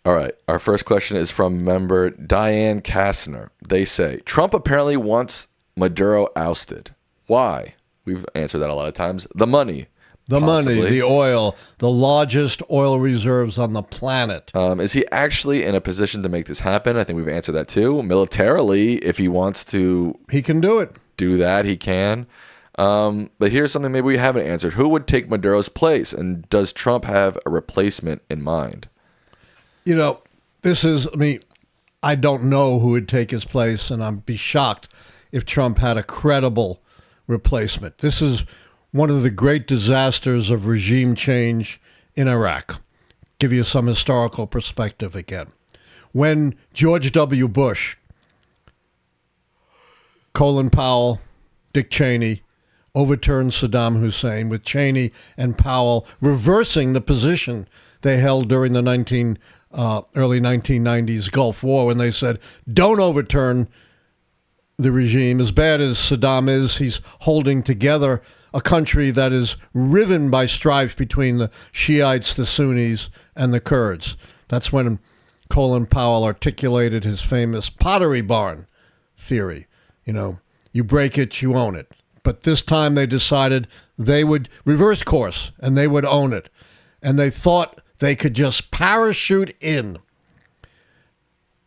A: All right. Our first question is from member Diane Kastner. They say, Trump apparently wants Maduro ousted. Why? We've answered that a lot of times. The money.
B: The
A: possibly.
B: money, the oil, the largest oil reserves on the planet.
A: Is he actually in a position to make this happen? I think we've answered that too. Militarily, if he wants to
B: He can do it.
A: do that, he can. But here's something maybe we haven't answered. Who would take Maduro's place? And does Trump have a replacement in mind?
B: You know, I don't know who would take his place, and I'd be shocked if Trump had a credible replacement. This is one of the great disasters of regime change in Iraq. Give you some historical perspective again. When George W. Bush, Colin Powell, Dick Cheney overturned Saddam Hussein, with Cheney and Powell reversing the position they held during the early 1990s Gulf War, when they said, don't overturn the regime. As bad as Saddam is, he's holding together a country that is riven by strife between the Shiites, the Sunnis, and the Kurds. That's when Colin Powell articulated his famous pottery barn theory. You know, you break it, you own it. But this time they decided they would reverse course and they would own it. And they thought they could just parachute in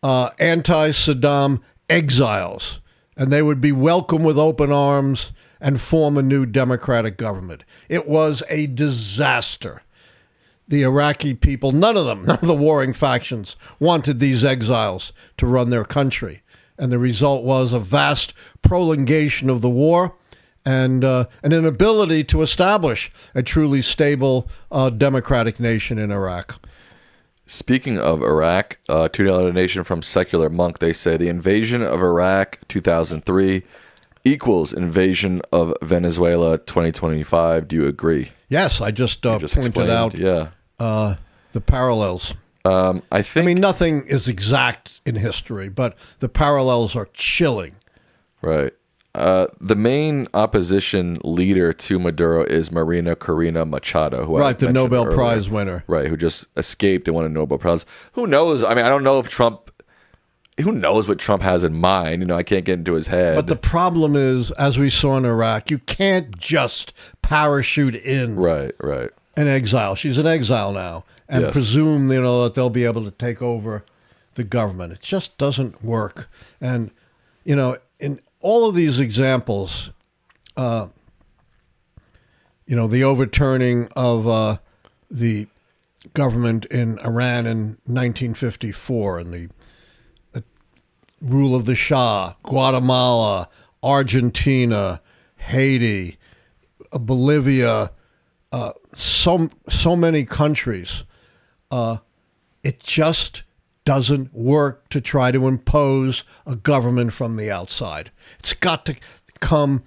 B: anti-Saddam exiles, and they would be welcomed with open arms and form a new democratic government. It was a disaster. The Iraqi people, none of the warring factions, wanted these exiles to run their country. And the result was a vast prolongation of the war and an inability to establish a truly stable democratic nation in Iraq.
A: Speaking of Iraq, $2 donation from Secular Monk. They say the invasion of Iraq 2003 equals invasion of Venezuela 2025. Do you agree?
B: Yes, I just pointed out the parallels.
A: I mean,
B: nothing is exact in history, but the parallels are chilling.
A: Right. The main opposition leader to Maduro is Marina Corina Machado, who
B: the Nobel Prize winner.
A: Right, who just escaped and won a Nobel Prize. Who knows? I mean, I don't know if who knows what Trump has in mind? You know, I can't get into his head.
B: But the problem is, as we saw in Iraq, you can't just parachute in.
A: Right.
B: An exile. She's an exile now, and presume, that they'll be able to take over the government. It just doesn't work. And, in all of these examples, the overturning of the government in Iran in 1954 and the rule of the Shah, Guatemala, Argentina, Haiti, Bolivia, so many countries, it just doesn't work to try to impose a government from the outside. It's got to come,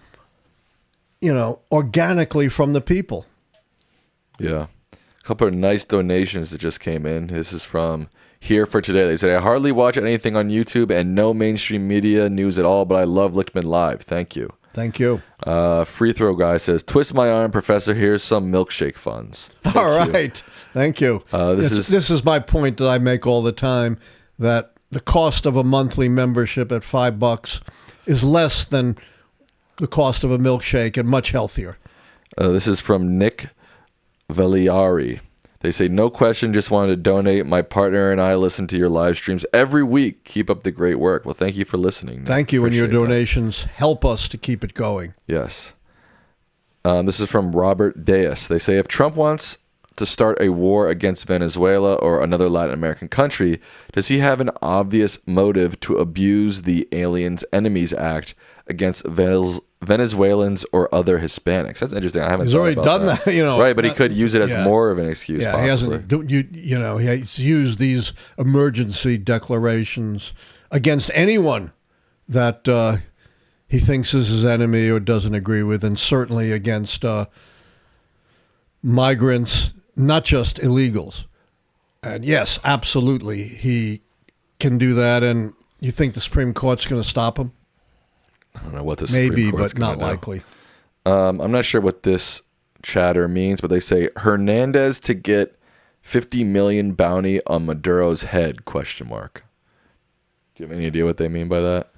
B: organically from the people.
A: Yeah. A couple of nice donations that just came in. This is from Here for Today. They say, I hardly watch anything on YouTube and no mainstream media news at all, but I love Lichtman Live. Thank you.
B: Thank you.
A: Free Throw Guy says, twist my arm, Professor. Here's some milkshake funds.
B: All right. Thank you. This is my point that I make all the time, that the cost of a monthly membership at $5 is less than the cost of a milkshake and much healthier.
A: This is from Nick Valiari. They say, no question, just wanted to donate. My partner and I listen to your live streams every week. Keep up the great work. Well, thank you for listening, Nick.
B: Thank you, and your donations help us to keep it going.
A: Yes. This is from Robert Deas. They say, if Trump wants to start a war against Venezuela or another Latin American country, does he have an obvious motive to abuse the Aliens Enemies Act against Venezuelans or other Hispanics? That's interesting. I haven't.
B: He's already done that,
A: right? But he could use it as more of an excuse.
B: Yeah,
A: possibly.
B: he hasn't. He's used these emergency declarations against anyone that he thinks is his enemy or doesn't agree with, and certainly against migrants, not just illegals. And yes, absolutely, he can do that. And you think the Supreme Court's going to stop him?
A: I don't know what the Supreme Court's
B: but not
A: do.
B: likely.
A: I'm not sure what this chatter means, but they say Hernandez to get 50 million bounty on Maduro's head? Do you have any idea what they mean by that?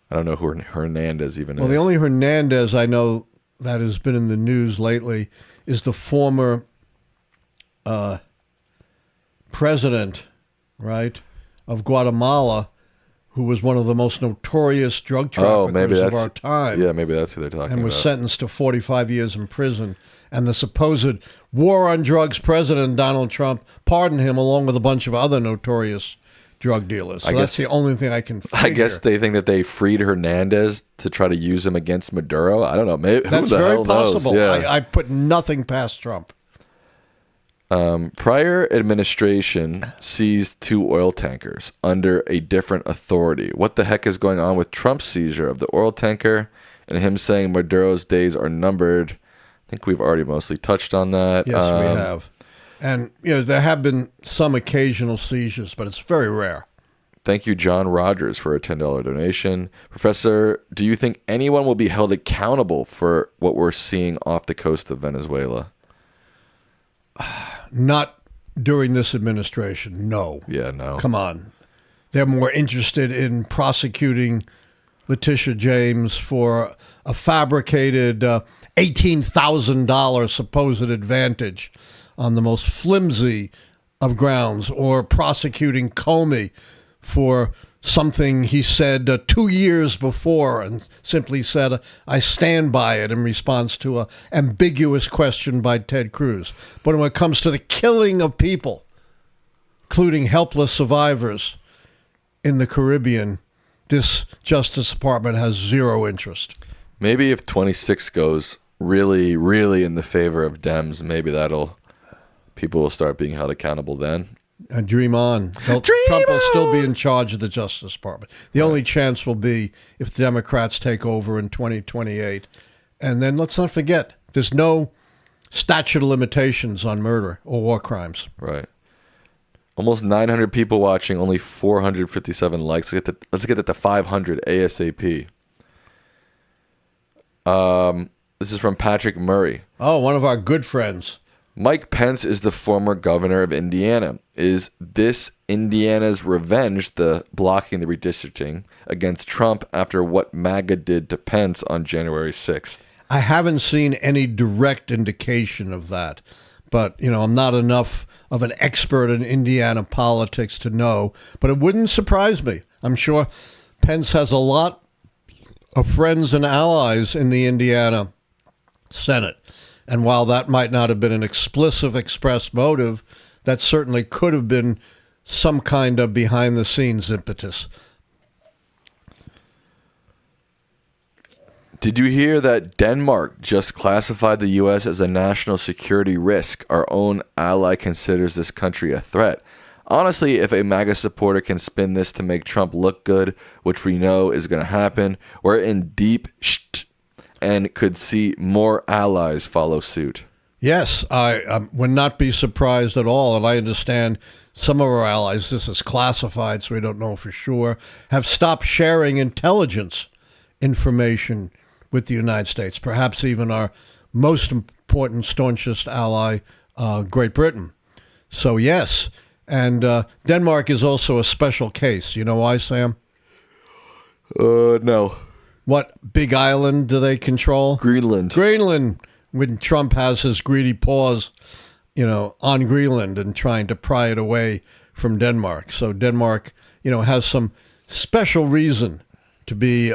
A: I don't know who Hernandez even is.
B: Well, the only Hernandez I know that has been in the news lately is the former president, right, of Guatemala, who was one of the most notorious drug traffickers of our time.
A: Yeah, maybe that's who they're talking about.
B: And was sentenced to 45 years in prison. And the supposed war on drugs president, Donald Trump, pardoned him along with a bunch of other notorious drug dealers. So that's the only thing I can figure.
A: I guess they think that they freed Hernandez to try to use him against Maduro. I don't know. Maybe,
B: that's
A: who the
B: very
A: hell
B: possible.
A: knows? Yeah.
B: I put nothing past Trump.
A: Prior administration seized 2 oil tankers under a different authority. What the heck is going on with Trump's seizure of the oil tanker and him saying Maduro's days are numbered? I think we've already mostly touched on that.
B: Yes, we have. And there have been some occasional seizures, but it's very rare.
A: Thank you, John Rogers, for a $10 donation. Professor, do you think anyone will be held accountable for what we're seeing off the coast of Venezuela?
B: Not during this administration, no.
A: Yeah, no.
B: Come on. They're more interested in prosecuting Letitia James for a fabricated $18,000 supposed advantage on the most flimsy of grounds, or prosecuting Comey for something he said 2 years before and simply said, I stand by it, in response to an ambiguous question by Ted Cruz. But when it comes to the killing of people, including helpless survivors in the Caribbean, this Justice Department has zero interest.
A: Maybe if 26 goes really, really in the favor of Dems, maybe people will start being held accountable then.
B: And dream on. Trump will still be in charge of the Justice Department. The only chance will be if the Democrats take over in 2028. And then let's not forget, there's no statute of limitations on murder or war crimes.
A: Right. Almost 900 people watching, only 457 likes. Let's get that to 500 ASAP. This is from Patrick Murray.
B: Oh, one of our good friends.
A: Mike Pence is the former governor of Indiana. Is this Indiana's revenge, the blocking the redistricting against Trump after what MAGA did to Pence on January 6th?
B: I haven't seen any direct indication of that. But, I'm not enough of an expert in Indiana politics to know. But it wouldn't surprise me. I'm sure Pence has a lot of friends and allies in the Indiana Senate. And while that might not have been an explicit expressed motive, that certainly could have been some kind of behind-the-scenes impetus.
A: Did you hear that Denmark just classified the U.S. as a national security risk? Our own ally considers this country a threat. Honestly, if a MAGA supporter can spin this to make Trump look good, which we know is going to happen, we're in deep and could see more allies follow suit.
B: Yes, I would not be surprised at all. And I understand some of our allies, this is classified, so we don't know for sure, have stopped sharing intelligence information with the United States, perhaps even our most important, staunchest ally, Great Britain. So, yes. And Denmark is also a special case. You know why, Sam?
A: No.
B: What big island do they control?
A: Greenland.
B: When Trump has his greedy paws, on Greenland and trying to pry it away from Denmark. So Denmark, has some special reason to be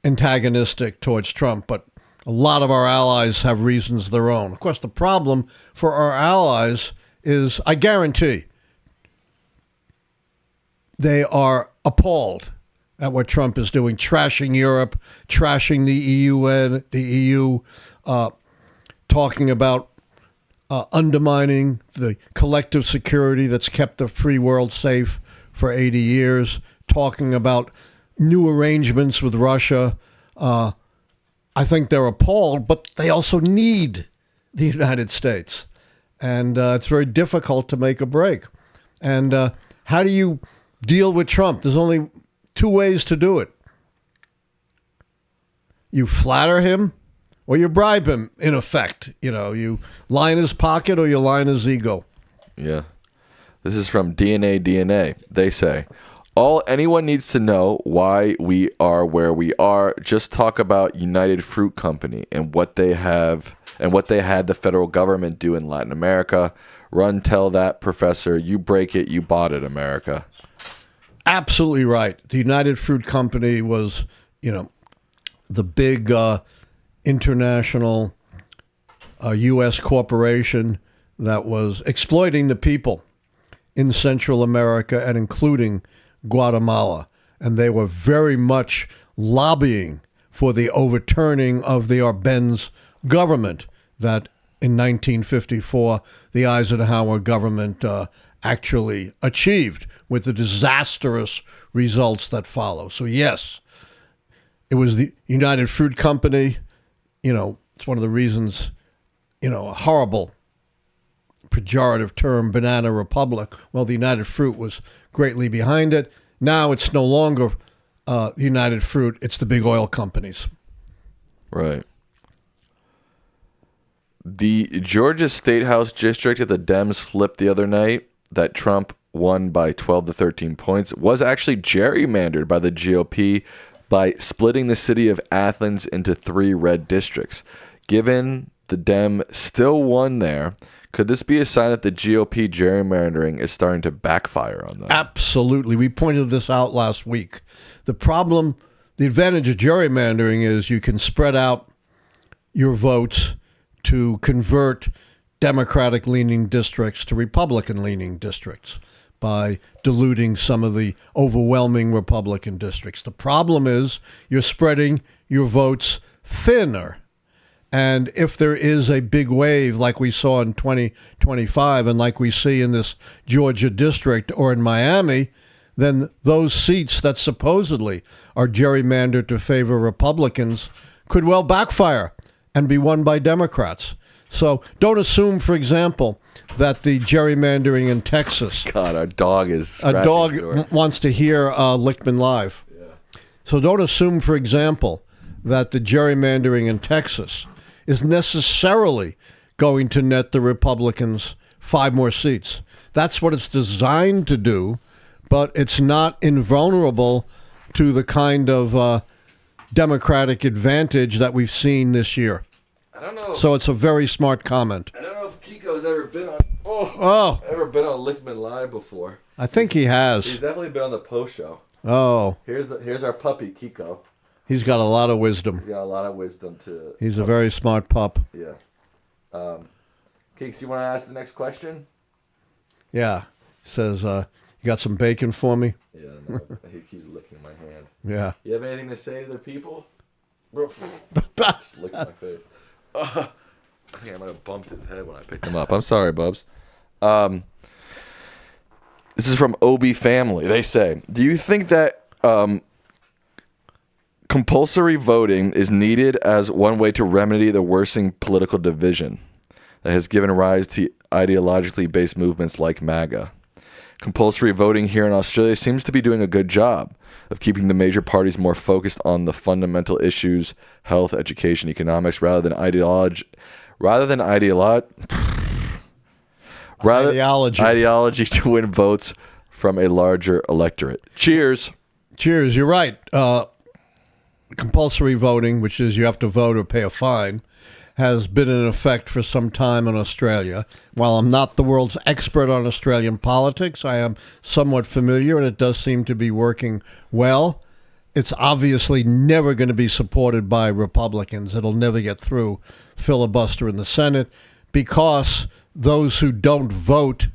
B: antagonistic towards Trump, but a lot of our allies have reasons of their own. Of course, the problem for our allies is, I guarantee, they are appalled at what Trump is doing, trashing Europe, trashing the EU, talking about undermining the collective security that's kept the free world safe for 80 years, talking about new arrangements with Russia. I think they're appalled, but they also need the United States. And it's very difficult to make a break. And how do you deal with Trump? There's only two ways to do it. You flatter him or you bribe him, in effect. You line his pocket or you line his ego.
A: Yeah. This is from DNA. They say, All anyone needs to know why we are where we are. Just talk about United Fruit Company and what they have and what they had the federal government do in Latin America. Run, tell that professor, you break it, you bought it, America.
B: Absolutely right. The United Fruit Company was, the big international U.S. corporation that was exploiting the people in Central America and including Guatemala. And they were very much lobbying for the overturning of the Arbenz government that in 1954 the Eisenhower government actually achieved with the disastrous results that follow. So yes, it was the United Fruit Company. It's one of the reasons, a horrible pejorative term, banana republic. Well, the United Fruit was greatly behind it. Now it's no longer the United Fruit. It's the big oil companies.
A: Right. The Georgia State House district that the Dems flipped the other night, that Trump won by 12 to 13 points, was actually gerrymandered by the GOP by splitting the city of Athens into 3 red districts. Given the Dem still won there, could this be a sign that the GOP gerrymandering is starting to backfire on them?
B: Absolutely. We pointed this out last week. The advantage of gerrymandering is you can spread out your votes to convert Democratic-leaning districts to Republican-leaning districts by diluting some of the overwhelming Republican districts. The problem is you're spreading your votes thinner. And if there is a big wave like we saw in 2025 and like we see in this Georgia district or in Miami, then those seats that supposedly are gerrymandered to favor Republicans could well backfire and be won by Democrats. So don't assume, for example, that the gerrymandering in Texas.
A: God, our dog is
B: a dog wants to hear Lichtman live.
A: Yeah.
B: So don't assume, for example, that the gerrymandering in Texas is necessarily going to net the Republicans 5 more seats. That's what it's designed to do, but it's not invulnerable to the kind of Democratic advantage that we've seen this year.
A: I don't know.
B: So it's a very smart comment.
A: I don't know if Kiko's ever been on Lichtman Live before.
B: I think he has.
A: He's definitely been on the post show.
B: Oh.
A: Here's our puppy, Kiko.
B: He's got a lot of wisdom.
A: He's got a lot of wisdom to.
B: He's a very smart pup.
A: Yeah. Keeks, you want to ask the next question?
B: Yeah. Says, you got some bacon for me?
A: Yeah, no, he keeps licking my hand.
B: Yeah.
A: You have anything to say to the people? Just lick my face. I think I might have bumped his head when I picked him up. I'm sorry, Bubs. This is from OB Family. They say, do you think that compulsory voting is needed as one way to remedy the worsening political division that has given rise to ideologically based movements like MAGA? Compulsory voting here in Australia seems to be doing a good job of keeping the major parties more focused on the fundamental issues, health, education, economics, rather than ideology to win votes from a larger electorate. Cheers.
B: Cheers. You're right. Compulsory voting, which is you have to vote or pay a fine, has been in effect for some time in Australia. While I'm not the world's expert on Australian politics, I am somewhat familiar, and it does seem to be working well. It's obviously never going to be supported by Republicans. It'll never get through filibuster in the Senate because those who don't vote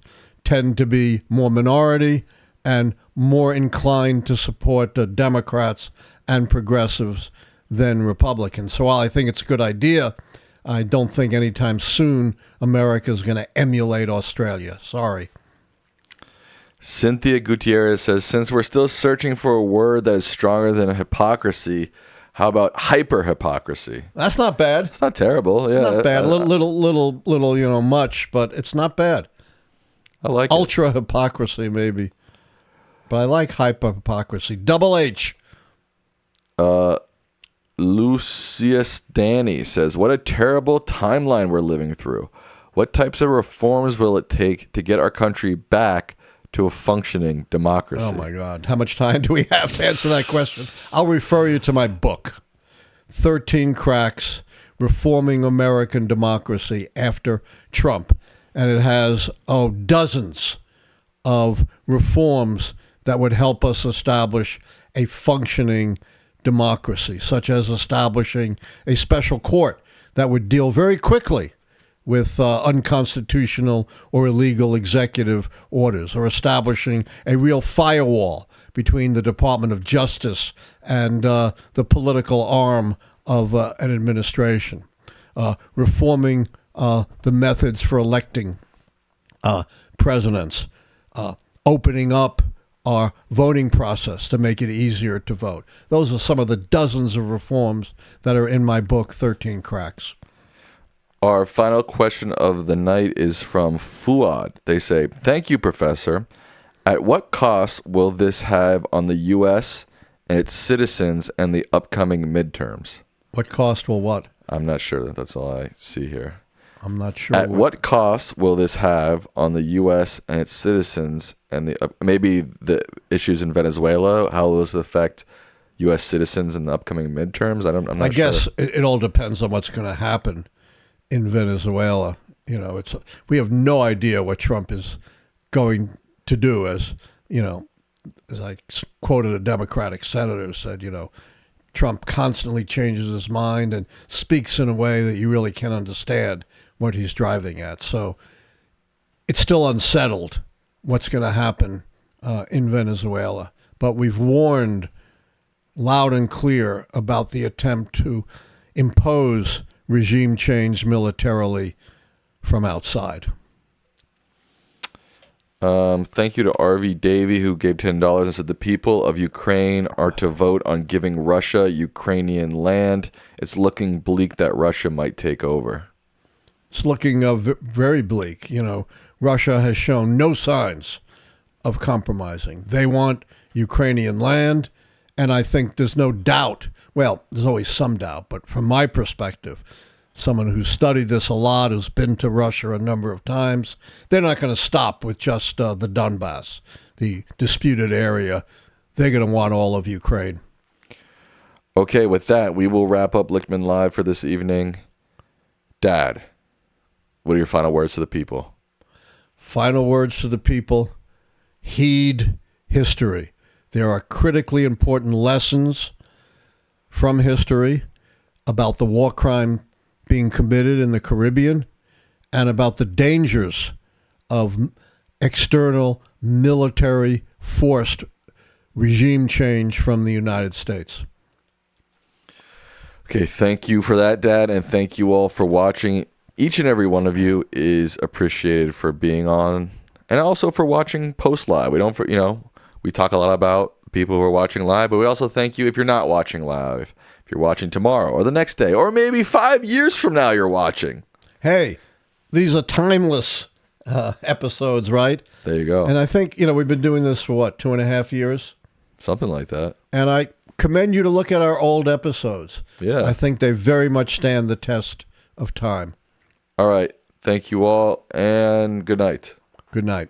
B: tend to be more minority and more inclined to support the Democrats and progressives than Republicans. So while I think it's a good idea, I don't think anytime soon America is going to emulate Australia. Sorry.
A: Cynthia Gutierrez says, since we're still searching for a word that is stronger than hypocrisy, how about hyper-hypocrisy?
B: That's not bad.
A: It's not terrible. Yeah,
B: not bad. Little, much, but it's not bad.
A: I like
B: Ultra hypocrisy, maybe. But I like hyper-hypocrisy. Double H.
A: Lucius Danny says, what a terrible timeline we're living through. What types of reforms will it take to get our country back to a functioning democracy?
B: Oh, my God. How much time do we have to answer that question? I'll refer you to my book, 13 Cracks, Reforming American Democracy After Trump. And it has, dozens of reforms that would help us establish a functioning democracy, such as establishing a special court that would deal very quickly with unconstitutional or illegal executive orders, or establishing a real firewall between the Department of Justice and the political arm of an administration, reforming the methods for electing presidents, opening up our voting process to make it easier to vote. Those are some of the dozens of reforms that are in my book, 13 Cracks.
A: Our final question of the night is from Fuad. They say, thank you, Professor. At what cost will this have on the U.S. and its citizens and the upcoming midterms?
B: What cost will what?
A: I'm not sure. That's all I see here.
B: I'm not sure.
A: At what cost will this have on the U.S. and its citizens and maybe the issues in Venezuela? How will this affect U.S. citizens in the upcoming midterms? I'm not sure.
B: I guess it all depends on what's going to happen in Venezuela. We have no idea what Trump is going to do. As I quoted a Democratic senator who said, Trump constantly changes his mind and speaks in a way that you really can't understand what he's driving at. So it's still unsettled what's going to happen in Venezuela. But we've warned loud and clear about the attempt to impose regime change militarily from outside.
A: Thank you to R.V. Davey, who gave $10 and said the people of Ukraine are to vote on giving Russia Ukrainian land. It's looking bleak that Russia might take over.
B: It's looking very bleak. Russia has shown no signs of compromising. They want Ukrainian land, and I think there's no doubt. Well, there's always some doubt, but from my perspective, someone who's studied this a lot, who's been to Russia a number of times, they're not going to stop with just the Donbass, the disputed area. They're going to want all of Ukraine.
A: Okay, with that, we will wrap up Lichtman Live for this evening. Dad, what are your final words to the people?
B: Final words to the people: heed history. There are critically important lessons from history about the war crime being committed in the Caribbean and about the dangers of external military forced regime change from the United States.
A: Okay, thank you for that, Dad, and thank you all for watching. Each and every one of you is appreciated for being on, and also for watching post live. We talk a lot about people who are watching live, but we also thank you if you're not watching live. If you're watching tomorrow or the next day, or maybe 5 years from now you're watching.
B: Hey, these are timeless episodes, right?
A: There you go.
B: And I think, we've been doing this for 2.5 years?
A: Something like that.
B: And I commend you to look at our old episodes.
A: Yeah.
B: I think they very much stand the test of time.
A: All right. Thank you all, and good night.
B: Good night.